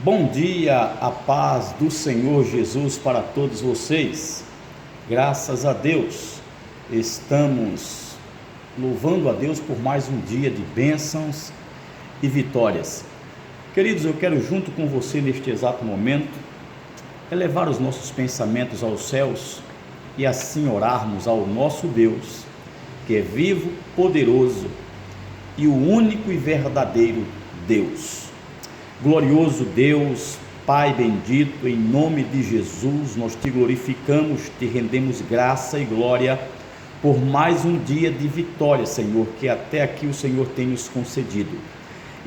Bom dia, a paz do Senhor Jesus para todos vocês. Graças a Deus, estamos louvando a Deus por mais um dia de bênçãos e vitórias. Queridos, eu quero junto com você neste exato momento elevar os nossos pensamentos aos céus e assim orarmos ao nosso Deus, que é vivo, poderoso e o único e verdadeiro Deus. Glorioso Deus, Pai bendito, em nome de Jesus, nós te glorificamos, te rendemos graça e glória por mais um dia de vitória, Senhor, que até aqui o Senhor tem nos concedido.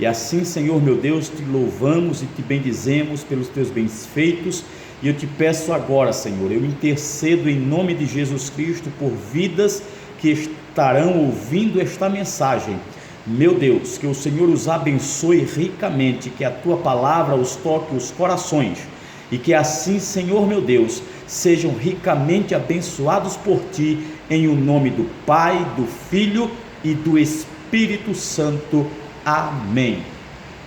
E assim, Senhor meu Deus, te louvamos e te bendizemos pelos teus bens feitos, e eu te peço agora, Senhor, eu intercedo em nome de Jesus Cristo por vidas que estarão ouvindo esta mensagem. Meu Deus, que o Senhor os abençoe ricamente, que a tua palavra os toque os corações, e que assim, Senhor meu Deus, sejam ricamente abençoados por ti, em o nome do Pai, do Filho e do Espírito Santo. Amém.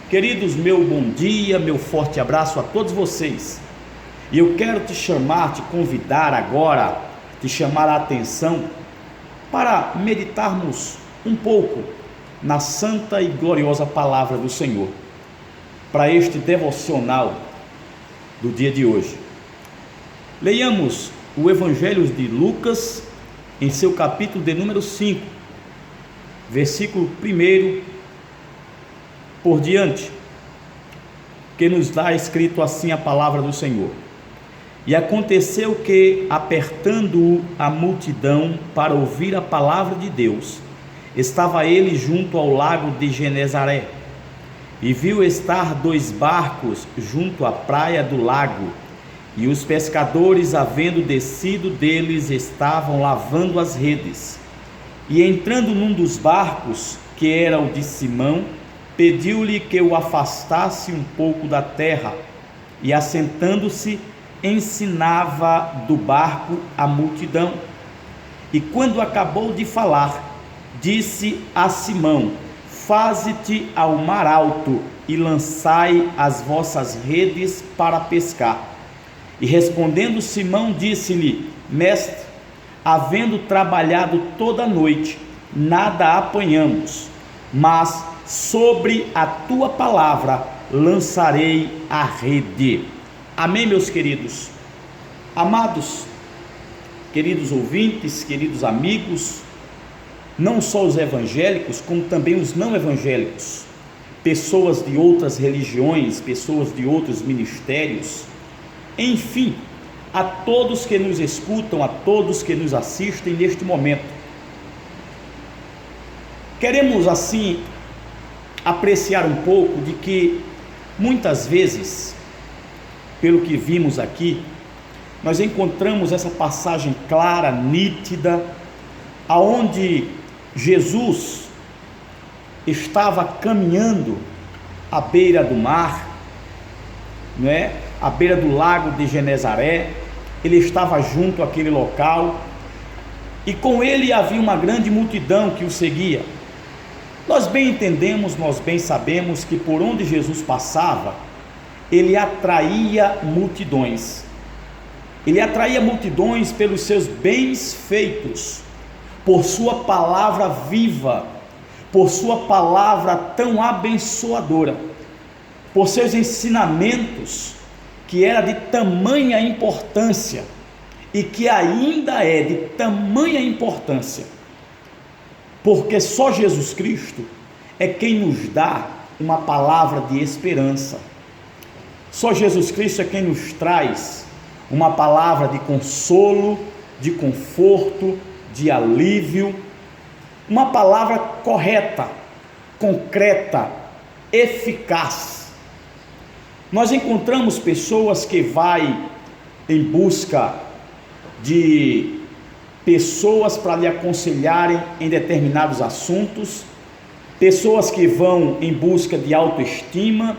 Queridos, meu bom dia, meu forte abraço a todos vocês, e eu quero te convidar agora, te chamar a atenção, para meditarmos um pouco na santa e gloriosa palavra do Senhor, para este devocional do dia de hoje. Leiamos o Evangelho de Lucas, em seu capítulo de número 5, versículo 1 por diante, que nos dá escrito assim a palavra do Senhor. E aconteceu que, apertando-o a multidão para ouvir a palavra de Deus, estava ele junto ao lago de Genezaré, e viu estar 2 barcos junto à praia do lago, e os pescadores, havendo descido deles, estavam lavando as redes. E entrando num dos barcos, que era o de Simão, pediu-lhe que o afastasse um pouco da terra, e assentando-se, ensinava do barco a multidão. E quando acabou de falar, disse a Simão: faze-te ao mar alto e lançai as vossas redes para pescar. E respondendo Simão, disse-lhe: mestre, havendo trabalhado toda a noite, nada apanhamos, mas sobre a tua palavra lançarei a rede. Amém, meus queridos, amados, queridos ouvintes, queridos amigos, não só os evangélicos, como também os não evangélicos, pessoas de outras religiões, pessoas de outros ministérios, enfim, a todos que nos escutam, a todos que nos assistem neste momento. Queremos assim apreciar um pouco de que muitas vezes, pelo que vimos aqui, nós encontramos essa passagem clara, nítida, aonde Jesus estava caminhando à beira do mar, à beira do lago de Genezaré. Ele estava junto àquele local, e com ele havia uma grande multidão que o seguia. Nós bem entendemos, nós bem sabemos que por onde Jesus passava, ele atraía multidões. Ele atraía multidões pelos seus bens feitos, por sua palavra viva, por sua palavra tão abençoadora, por seus ensinamentos, que era de tamanha importância, e que ainda é de tamanha importância, porque só Jesus Cristo é quem nos dá uma palavra de esperança. Só Jesus Cristo é quem nos traz uma palavra de consolo, de conforto, de alívio, uma palavra correta, concreta, eficaz. Nós encontramos pessoas que vão em busca de pessoas para lhe aconselharem em determinados assuntos, pessoas que vão em busca de autoestima,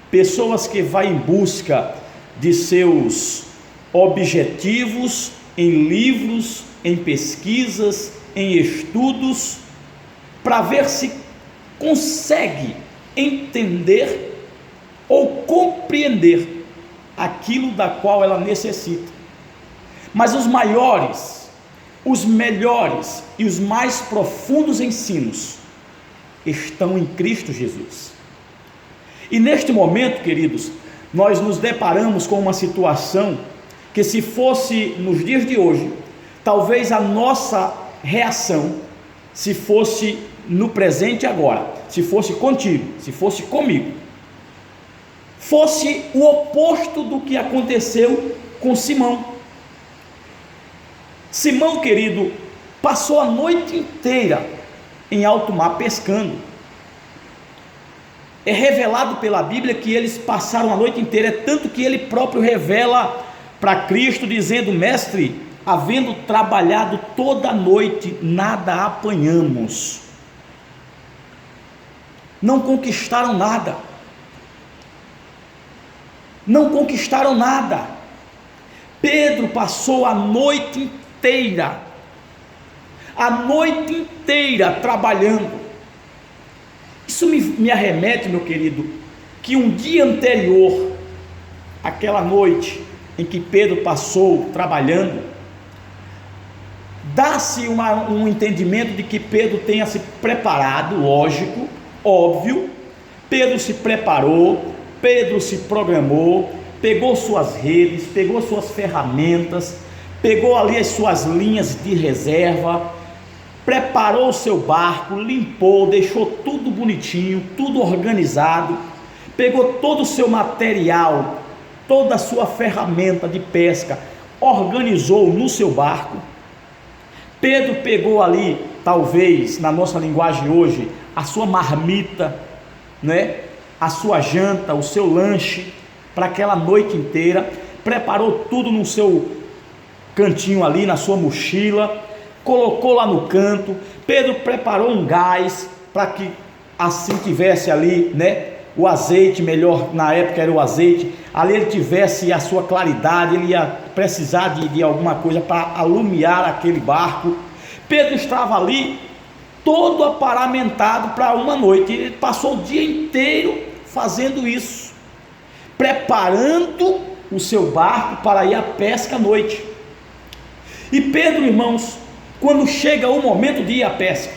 pessoas que vão em busca de seus objetivos em livros, em pesquisas, em estudos, para ver se consegue entender ou compreender aquilo da qual ela necessita. Mas os maiores, os melhores e os mais profundos ensinos estão em Cristo Jesus. E neste momento, queridos, nós nos deparamos com uma situação que, se fosse nos dias de hoje, talvez a nossa reação, se fosse no presente agora, se fosse contigo, se fosse comigo, fosse o oposto do que aconteceu com Simão. Simão, querido, passou a noite inteira em alto mar pescando. É revelado pela Bíblia que eles passaram a noite inteira, é tanto que ele próprio revela para Cristo, dizendo: mestre, havendo trabalhado toda a noite, nada apanhamos. Não conquistaram nada. Não conquistaram nada. Pedro passou a noite inteira trabalhando. Isso me arremete, meu querido, que um dia anterior, aquela noite em que Pedro passou trabalhando, dá-se um entendimento de que Pedro tenha se preparado, lógico, óbvio. Pedro se preparou, Pedro se programou, pegou suas redes, pegou suas ferramentas, pegou ali as suas linhas de reserva, preparou o seu barco, limpou, deixou tudo bonitinho, tudo organizado, pegou todo o seu material, toda a sua ferramenta de pesca, organizou no seu barco. Pedro pegou ali, talvez na nossa linguagem hoje, a sua marmita, né? A sua janta, o seu lanche para aquela noite inteira, preparou tudo no seu cantinho ali, na sua mochila, colocou lá no canto. Pedro preparou um gás para que assim tivesse ali, né, o azeite, melhor na época era o azeite, ali ele tivesse a sua claridade, ele ia precisar de alguma coisa para alumiar aquele barco. Pedro estava ali todo aparamentado para uma noite, ele passou o dia inteiro fazendo isso, preparando o seu barco para ir à pesca à noite. E Pedro, irmãos, quando chega o momento de ir à pesca,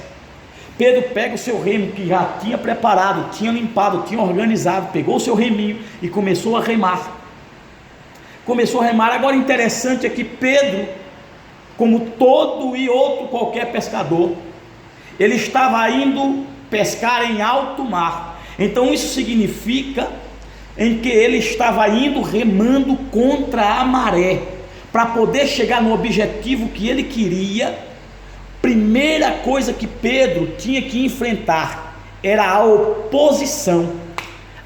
Pedro pega o seu remo que já tinha preparado, tinha limpado, tinha organizado, pegou o seu reminho e começou a remar. Agora, interessante é que Pedro, como todo e outro qualquer pescador, ele estava indo pescar em alto mar. Então isso significa em que ele estava indo remando contra a maré, para poder chegar no objetivo que ele queria. Primeira coisa que Pedro tinha que enfrentar era a oposição.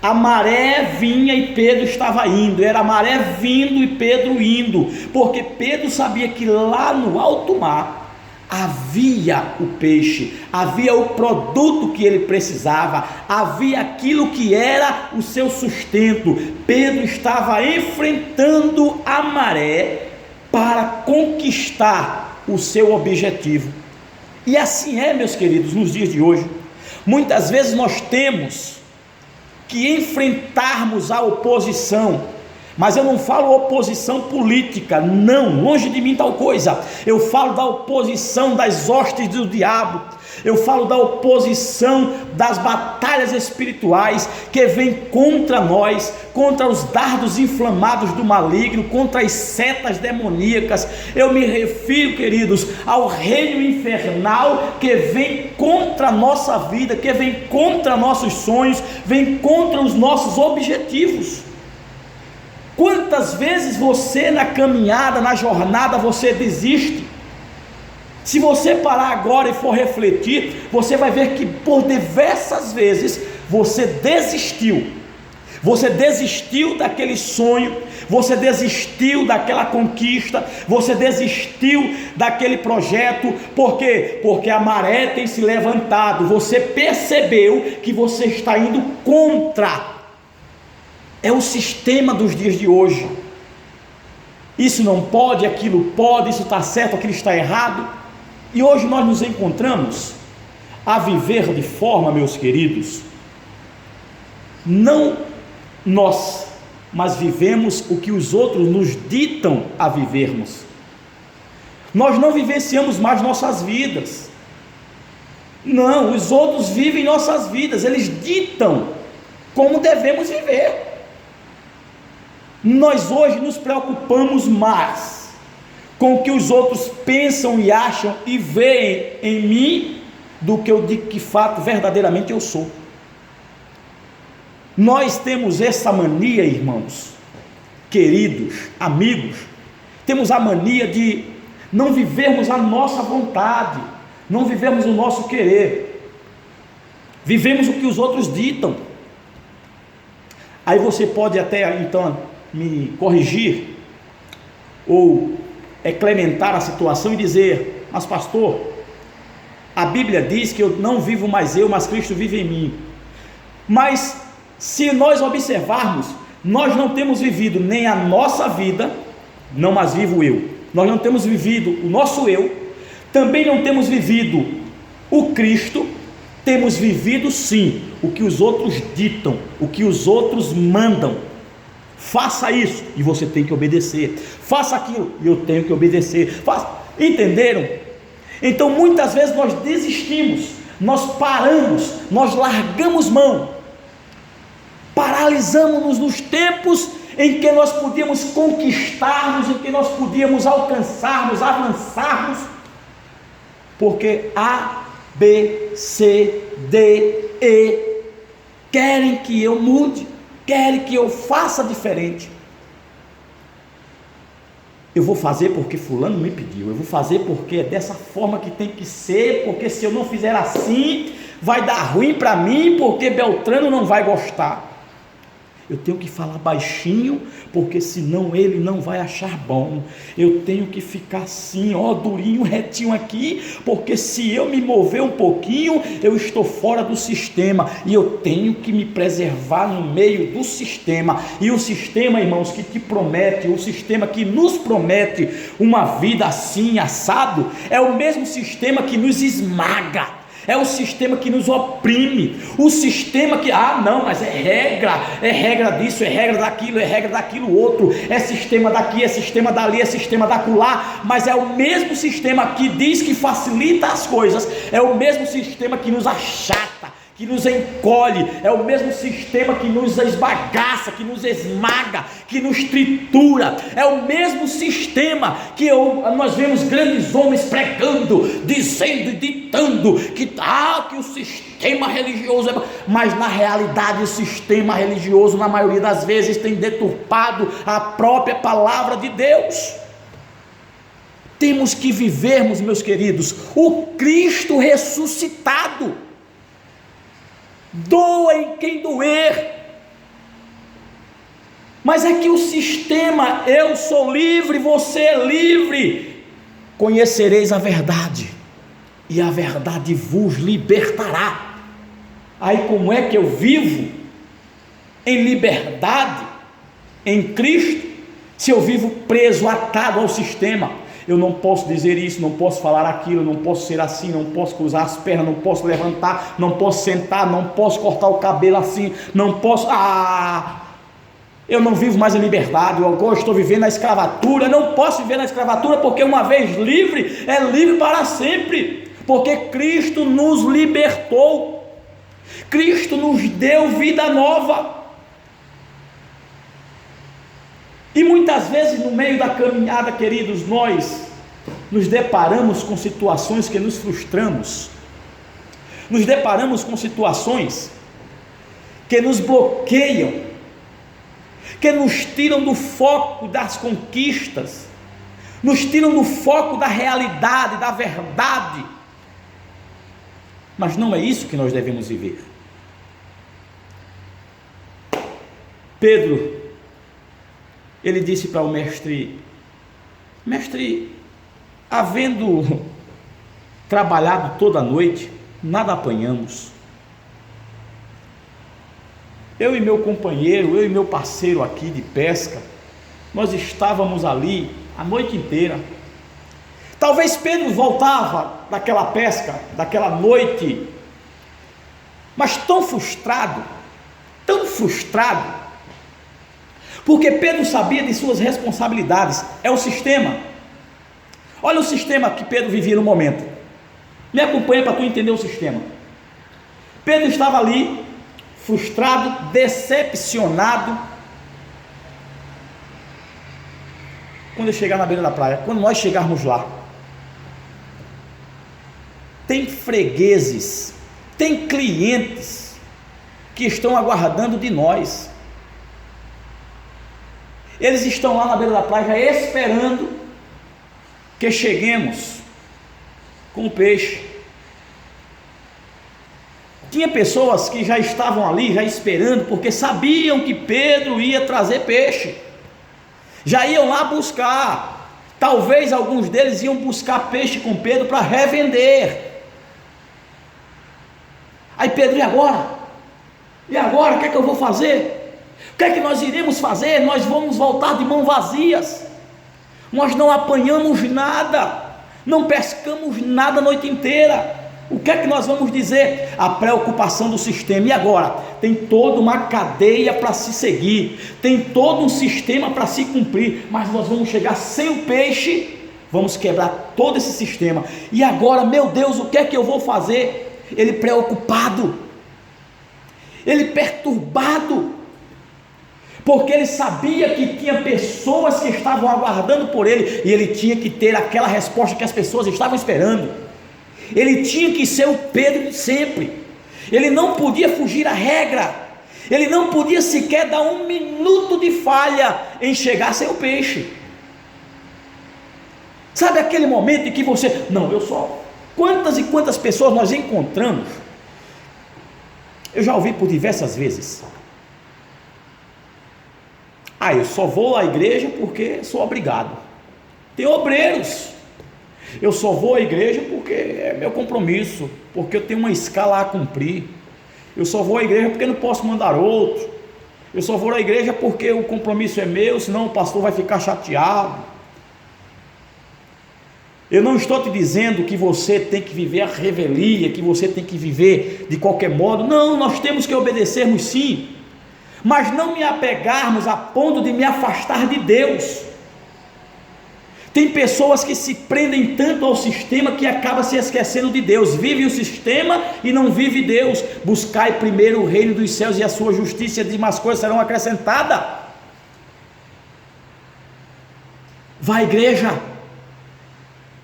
A maré vinha e Pedro estava indo, era a maré vindo e Pedro indo, porque Pedro sabia que lá no alto mar havia o peixe, havia o produto que ele precisava, havia aquilo que era o seu sustento. Pedro estava enfrentando a maré para conquistar o seu objetivo. E assim é, meus queridos, nos dias de hoje. Muitas vezes nós temos que enfrentarmos a oposição, mas eu não falo oposição política, não, longe de mim tal coisa. Eu falo da oposição das hostes do diabo, eu falo da oposição das batalhas espirituais que vêm contra nós, contra os dardos inflamados do maligno, contra as setas demoníacas. Eu me refiro, queridos, ao reino infernal que vem contra a nossa vida, que vem contra nossos sonhos, vem contra os nossos objetivos. Quantas vezes você na caminhada, na jornada, você desiste? Se você parar agora e for refletir, você vai ver que por diversas vezes você desistiu. Você desistiu daquele sonho, você desistiu daquela conquista, você desistiu daquele projeto. Por quê? Porque a maré tem se levantado, você percebeu que você está indo contra. É o sistema dos dias de hoje. Isso não pode, aquilo pode, isso está certo, aquilo está errado. E hoje nós nos encontramos a viver de forma, meus queridos, não mas vivemos o que os outros nos ditam a vivermos. Nós não vivenciamos mais nossas vidas. Não, os outros vivem nossas vidas, eles ditam como devemos viver. Nós hoje nos preocupamos mais com o que os outros pensam e acham e veem em mim do que eu digo que fato verdadeiramente eu sou. Nós temos essa mania, irmãos, queridos, amigos, temos a mania de não vivermos a nossa vontade, não vivemos o nosso querer, vivemos o que os outros ditam. Aí você pode até então me corrigir ou clementar a situação e dizer: mas pastor, a Bíblia diz que eu não vivo mais eu, mas Cristo vive em mim. Mas se nós observarmos, nós não temos vivido nem a nossa vida, não mais vivo eu, nós não temos vivido o nosso eu, também não temos vivido o Cristo, temos vivido sim o que os outros ditam, o que os outros mandam. Faça isso e você tem que obedecer, faça aquilo e eu tenho que obedecer. Entenderam? Então muitas vezes nós desistimos, nós paramos, nós largamos mão, paralisamos-nos nos tempos em que nós podíamos conquistarmos, em que nós podíamos alcançarmos, avançarmos, porque A, B, C, D, E querem que eu mude, querem que eu faça diferente. Eu vou fazer porque fulano me pediu, eu vou fazer porque é dessa forma que tem que ser, porque se eu não fizer assim, vai dar ruim para mim, porque Beltrano não vai gostar. Eu tenho que falar baixinho, porque senão ele não vai achar bom. Eu tenho que ficar assim, ó, durinho, retinho aqui, porque se eu me mover um pouquinho, eu estou fora do sistema, e eu tenho que me preservar no meio do sistema. E o sistema, irmãos, que te promete, o sistema que nos promete uma vida assim, assado, é o mesmo sistema que nos esmaga. É o sistema que nos oprime, o sistema que, não, mas é regra disso, é regra daquilo outro, é sistema daqui, é sistema dali, é sistema dacolá, mas é o mesmo sistema que diz que facilita as coisas, é o mesmo sistema que nos achata, que nos encolhe, é o mesmo sistema que nos esbagaça, que nos esmaga, que nos tritura, é o mesmo sistema que nós vemos grandes homens pregando, dizendo e ditando que o sistema religioso mas na realidade o sistema religioso na maioria das vezes tem deturpado a própria palavra de Deus. Temos que vivermos, meus queridos, o Cristo ressuscitado. Doa em quem doer, mas é que o sistema, eu sou livre, você é livre, conhecereis a verdade, e a verdade vos libertará. Aí como é que eu vivo em liberdade, em Cristo, se eu vivo preso, atado ao sistema? Eu não posso dizer isso, não posso falar aquilo, não posso ser assim, não posso cruzar as pernas, não posso levantar, não posso sentar, não posso cortar o cabelo assim, não posso, eu não vivo mais em liberdade, eu agora estou vivendo na escravatura. Não posso viver na escravatura, porque uma vez livre, é livre para sempre, porque Cristo nos libertou, Cristo nos deu vida nova. E muitas vezes no meio da caminhada, queridos, nós nos deparamos com situações que nos frustramos, nos deparamos com situações que nos bloqueiam, que nos tiram do foco das conquistas, nos tiram do foco da realidade, da verdade. Mas não é isso que nós devemos viver. Pedro, ele disse para o mestre, havendo trabalhado toda a noite, nada apanhamos. Eu e meu companheiro, eu e meu parceiro aqui de pesca, nós estávamos ali a noite inteira. Talvez Pedro voltava daquela pesca, daquela noite, mas tão frustrado, Porque Pedro sabia de suas responsabilidades. É o sistema. Olha o sistema que Pedro vivia no momento. Me acompanha para tu entender o sistema. Pedro estava ali, frustrado, decepcionado. Quando eu chegar na beira da praia, quando nós chegarmos lá, tem fregueses, tem clientes que estão aguardando de nós. Eles estão lá na beira da praia esperando que cheguemos com o peixe. Tinha pessoas que já estavam ali, já esperando, porque sabiam que Pedro ia trazer peixe. Já iam lá buscar. Talvez alguns deles iam buscar peixe com Pedro para revender. Aí Pedro, e agora? E agora? O que é que eu vou fazer? O que é que nós iremos fazer? Nós vamos voltar de mãos vazias. Nós não apanhamos nada, não pescamos nada a noite inteira. O que é que nós vamos dizer? A preocupação do sistema. E agora? Tem toda uma cadeia para se seguir, tem todo um sistema para se cumprir, mas nós vamos chegar sem o peixe, vamos quebrar todo esse sistema. E agora, meu Deus, o que é que eu vou fazer? Ele preocupado, ele perturbado, porque ele sabia que tinha pessoas que estavam aguardando por ele, e ele tinha que ter aquela resposta que as pessoas estavam esperando. Ele tinha que ser o Pedro de sempre. Ele não podia fugir à regra. Ele não podia sequer dar um minuto de falha em chegar sem o peixe. Sabe aquele momento em que você, não, eu só, quantas e quantas pessoas nós encontramos, eu já ouvi por diversas vezes, eu só vou à igreja porque sou obrigado. Tem obreiros, eu só vou à igreja porque é meu compromisso, porque eu tenho uma escala a cumprir. Eu só vou à igreja porque não posso mandar outro. Eu só vou à igreja porque o compromisso é meu, senão o pastor vai ficar chateado. Eu não estou te dizendo que você tem que viver a revelia, que você tem que viver de qualquer modo. Não, nós temos que obedecermos sim, mas não me apegarmos a ponto de me afastar de Deus. Tem pessoas que se prendem tanto ao sistema que acaba se esquecendo de Deus. Vive o sistema e não vive Deus. Buscai primeiro o reino dos céus e a sua justiça, e as demais coisas serão acrescentadas. Vá à igreja,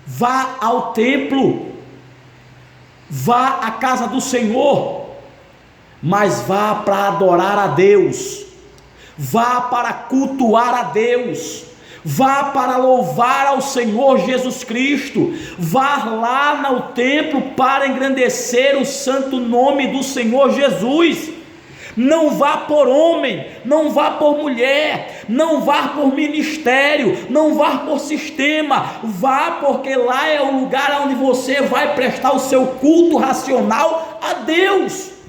vá ao templo, vá à casa do Senhor, mas vá para adorar a Deus, vá para cultuar a Deus, vá para louvar ao Senhor Jesus Cristo, vá lá no templo para engrandecer o santo nome do Senhor Jesus. Não vá por homem, não vá por mulher, não vá por ministério, não vá por sistema, vá porque lá é o lugar onde você vai prestar o seu culto racional a Deus.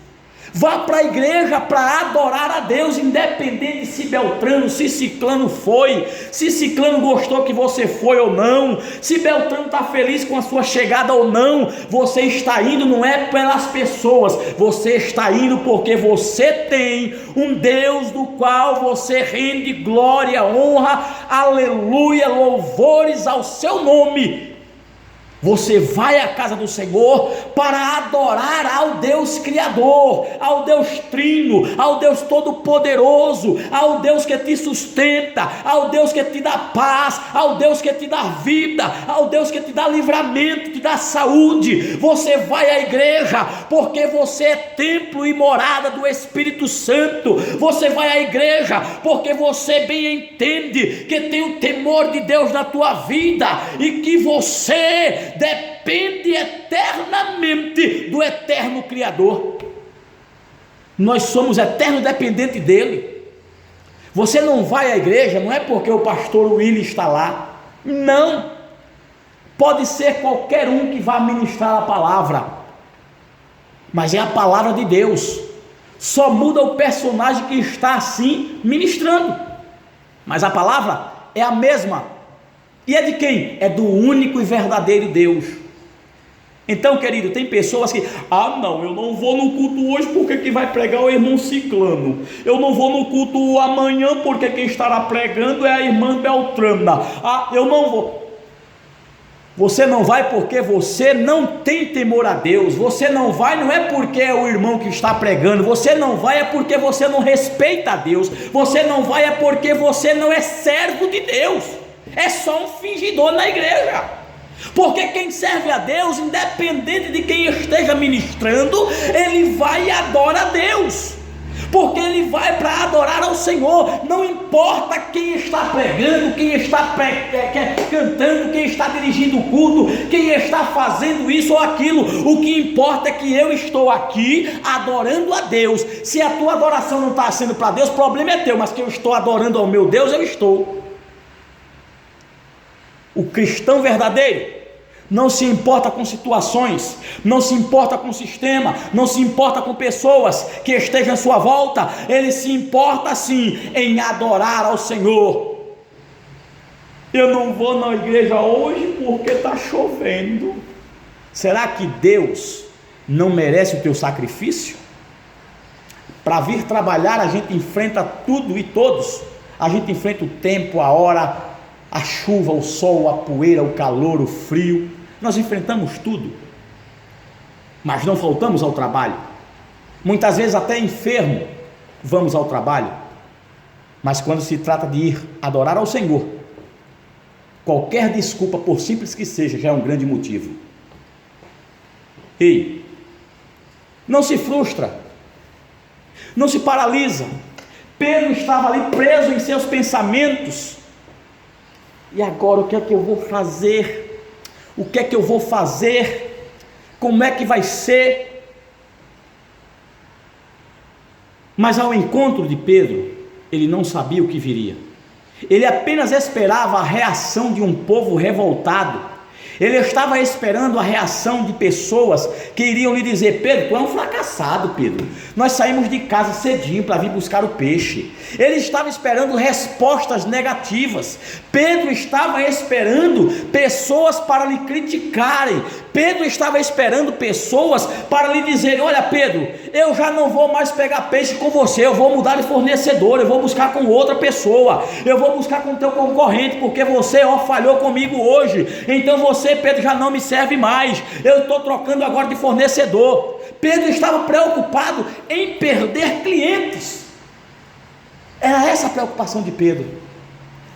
Vá para a igreja para adorar a Deus, independente se Beltrano, se Ciclano foi, se Ciclano gostou que você foi ou não, se Beltrano está feliz com a sua chegada ou não. Você está indo não é pelas pessoas, você está indo porque você tem um Deus do qual você rende glória, honra, aleluia, louvores ao seu nome. Você vai à casa do Senhor para adorar ao Deus Criador, ao Deus Trino, ao Deus Todo-Poderoso, ao Deus que te sustenta, ao Deus que te dá paz, ao Deus que te dá vida, ao Deus que te dá livramento, te dá saúde. Você vai à igreja porque você é templo e morada do Espírito Santo. Você vai à igreja porque você bem entende que tem o temor de Deus na tua vida e que você depende eternamente do eterno Criador. Nós somos eterno dependente dele. Você não vai à igreja não é porque o pastor Willy está lá, não. Pode ser qualquer um que vá ministrar a palavra, mas é a palavra de Deus. Só muda o personagem que está assim ministrando, mas a palavra é a mesma. E é de quem? É do único e verdadeiro Deus. Então, querido, tem pessoas que, não, eu não vou no culto hoje porque quem vai pregar é o irmão Ciclano, eu não vou no culto amanhã porque quem estará pregando é a irmã Beltrana, eu não vou. Você não vai porque você não tem temor a Deus, você não vai não é porque é o irmão que está pregando, você não vai é porque você não respeita a Deus, você não vai é porque você não é servo de Deus, é só um fingidor na igreja. Porque quem serve a Deus, independente de quem esteja ministrando, ele vai e adora a Deus, porque ele vai para adorar ao Senhor. Não importa quem está pregando, quem está cantando, quem está dirigindo o culto, quem está fazendo isso ou aquilo, o que importa é que eu estou aqui adorando a Deus. Se a tua adoração não está sendo para Deus, o problema é teu, mas que eu estou adorando ao meu Deus, eu estou. O cristão verdadeiro não se importa com situações, não se importa com sistema, não se importa com pessoas que estejam à sua volta, ele se importa sim em adorar ao Senhor. Eu não vou na igreja hoje porque está chovendo. Será que Deus não merece o teu sacrifício? Para vir trabalhar a gente enfrenta tudo e todos, a gente enfrenta o tempo, a hora, a chuva, o sol, a poeira, o calor, o frio, nós enfrentamos tudo, mas não faltamos ao trabalho. Muitas vezes até enfermo vamos ao trabalho, mas quando se trata de ir adorar ao Senhor, qualquer desculpa, por simples que seja, já é um grande motivo. Ei, não se frustra, não se paralisa. Pedro estava ali preso em seus pensamentos. E agora o que é que eu vou fazer? O que é que eu vou fazer? Como é que vai ser? Mas ao encontro de Pedro, ele não sabia o que viria. Ele apenas esperava a reação de um povo revoltado. Ele estava esperando a reação de pessoas que iriam lhe dizer: Pedro, tu é um fracassado, Pedro. Nós saímos de casa cedinho para vir buscar o peixe. Ele estava esperando respostas negativas. Pedro estava esperando pessoas para lhe criticarem. Pedro estava esperando pessoas para lhe dizerem: olha, Pedro, eu já não vou mais pegar peixe com você, eu vou mudar de fornecedor, eu vou buscar com outra pessoa, eu vou buscar com o teu concorrente, porque você falhou comigo hoje, então você, Pedro, já não me serve mais, eu estou trocando agora de fornecedor. Pedro estava preocupado em perder clientes, era essa a preocupação de Pedro,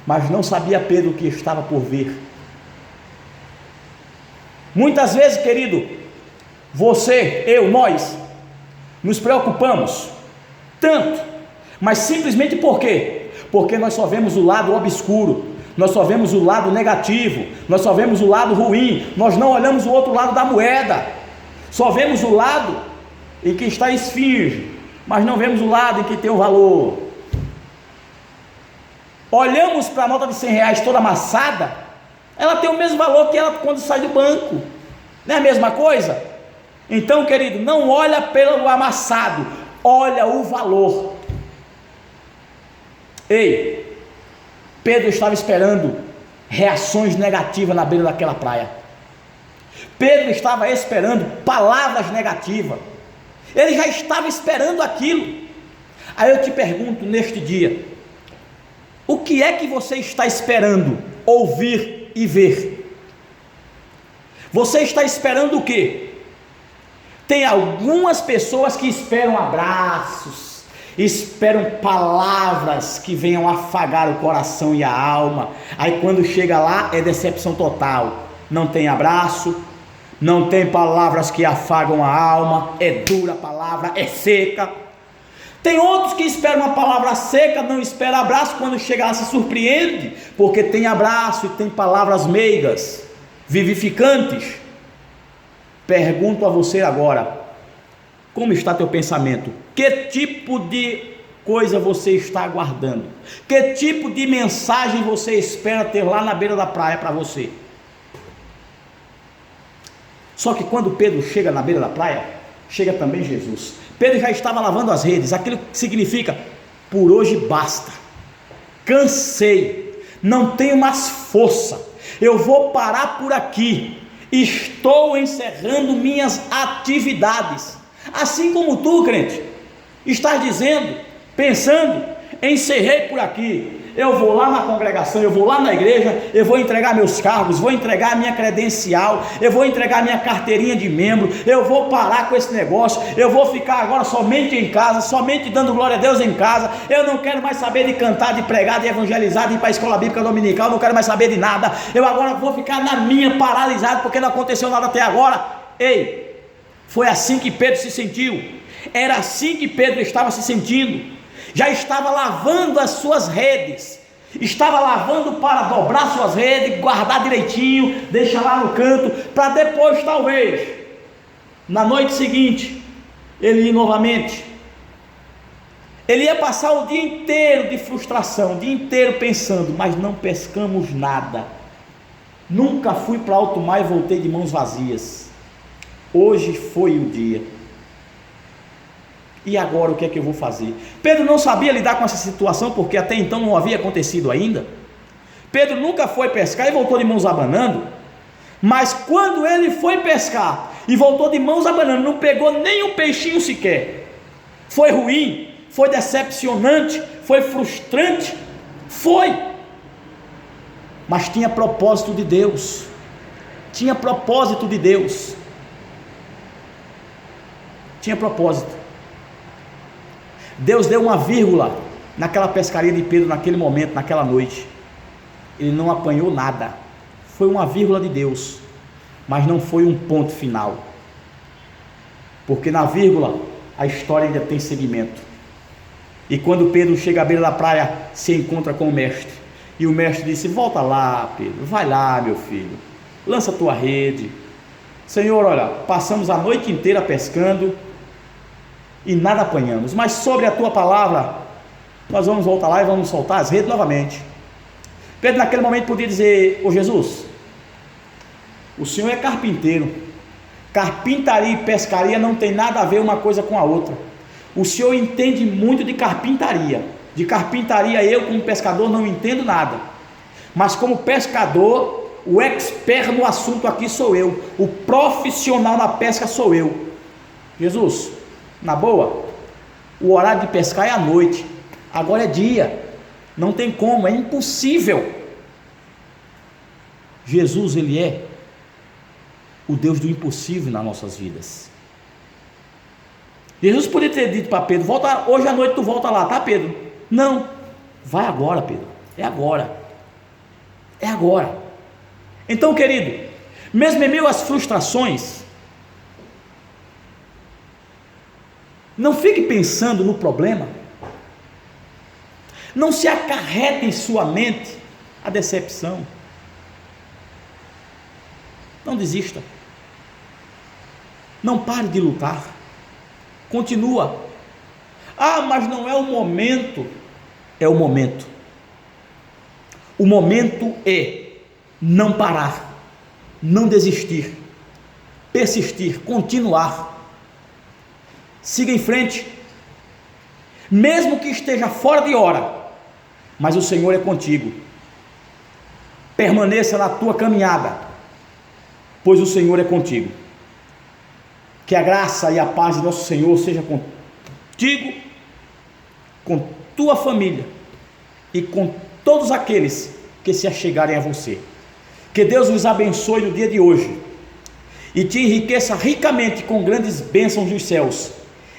mas não sabia Pedro o que estava por vir. Muitas vezes, querido, você, eu, nós nos preocupamos tanto, mas simplesmente por quê? Porque nós só vemos o lado obscuro, nós só vemos o lado negativo, nós só vemos o lado ruim, nós não olhamos o outro lado da moeda, só vemos o lado em que está a esfinge, mas não vemos o lado em que tem o valor. Olhamos para a nota de R$100 toda amassada, ela tem o mesmo valor que ela quando sai do banco, não é a mesma coisa? Então, querido, não olha pelo amassado, olha o valor. Ei, Pedro estava esperando reações negativas na beira daquela praia. Pedro estava esperando palavras negativas. Ele já estava esperando aquilo. Aí eu te pergunto neste dia: o que é que você está esperando ouvir e ver? Você está esperando o quê? Tem algumas pessoas que esperam abraços, esperam palavras que venham afagar o coração e a alma. Aí quando chega lá é decepção total. Não tem abraço, não tem palavras que afagam a alma, é dura a palavra, é seca. Tem outros que esperam uma palavra seca, não espera abraço, quando chega lá se surpreende, porque tem abraço e tem palavras meigas, vivificantes. Pergunto a você agora: como está teu pensamento? Que tipo de coisa você está aguardando? Que tipo de mensagem você espera ter lá na beira da praia para você? Só que quando Pedro chega na beira da praia, chega também Jesus. Pedro já estava lavando as redes. Aquilo significa: por hoje basta, cansei, não tenho mais força, eu vou parar por aqui. estou encerrando minhas atividades. Assim como tu, crente, estás dizendo, pensando, encerrei por aqui, eu vou lá na congregação, eu vou lá na igreja, eu vou entregar meus cargos, vou entregar a minha credencial, eu vou entregar a minha carteirinha de membro, eu vou parar com esse negócio, eu vou ficar agora somente em casa, somente dando glória a Deus em casa, eu não quero mais saber de cantar, de pregar, de evangelizar, de ir para a escola bíblica dominical, não quero mais saber de nada, eu agora vou ficar na minha, paralisado, porque não aconteceu nada até agora. Ei, foi assim que Pedro se sentiu, era assim que Pedro estava se sentindo. Já estava lavando as suas redes, estava lavando para dobrar suas redes, guardar direitinho, deixar lá no canto, para depois talvez, na noite seguinte, ele ir novamente. Ele ia passar o dia inteiro de frustração, o dia inteiro pensando, mas não pescamos nada, nunca fui para alto mar e voltei de mãos vazias, hoje foi o dia. E agora o que é que eu vou fazer? Pedro não sabia lidar com essa situação, porque até então não havia acontecido ainda. Pedro nunca foi pescar e voltou de mãos abanando. Mas quando ele foi pescar e voltou de mãos abanando, não pegou nem um peixinho sequer. Foi ruim, foi decepcionante, foi frustrante, foi. Mas tinha propósito de Deus. Tinha propósito de Deus. Tinha propósito. Deus deu uma vírgula naquela pescaria de Pedro, naquele momento, naquela noite. Ele não apanhou nada, foi uma vírgula de Deus, mas não foi um ponto final, porque na vírgula a história ainda tem seguimento. E quando Pedro chega à beira da praia, se encontra com o mestre, e o mestre disse: volta lá, Pedro, vai lá, meu filho, lança a tua rede. Senhor, olha, passamos a noite inteira pescando e nada apanhamos, mas sobre a tua palavra nós vamos voltar lá e vamos soltar as redes novamente. Pedro naquele momento podia dizer: ô Jesus, o Senhor é carpinteiro, carpintaria e pescaria não tem nada a ver uma coisa com a outra, o Senhor entende muito de carpintaria eu como pescador não entendo nada, mas como pescador, o expert no assunto aqui sou eu, o profissional na pesca sou eu. Jesus, na boa, o horário de pescar é à noite, agora é dia, não tem como, é impossível. Jesus, Ele é o Deus do impossível nas nossas vidas. Jesus poderia ter dito para Pedro: volta, hoje à noite tu volta lá, tá, Pedro? Não, vai agora, Pedro, é agora, é agora. Então, querido, mesmo em meio às frustrações, não fique pensando no problema, não se acarrete em sua mente a decepção, não desista, não pare de lutar, continua. Ah, mas não é o momento. É o momento. O momento é não parar, não desistir, persistir, continuar. Siga em frente, mesmo que esteja fora de hora, mas o Senhor é contigo. Permaneça na tua caminhada, pois o Senhor é contigo. Que a graça e a paz de nosso Senhor seja contigo, com tua família e com todos aqueles que se achegarem a você. Que Deus os abençoe no dia de hoje e te enriqueça ricamente com grandes bênçãos dos céus,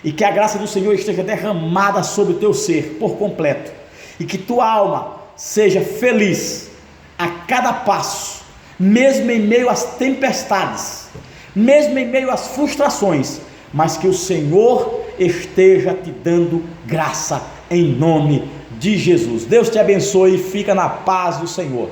e que a graça do Senhor esteja derramada sobre o teu ser por completo, e que tua alma seja feliz a cada passo, mesmo em meio às tempestades, mesmo em meio às frustrações, mas que o Senhor esteja te dando graça em nome de Jesus. Deus te abençoe e fica na paz do Senhor.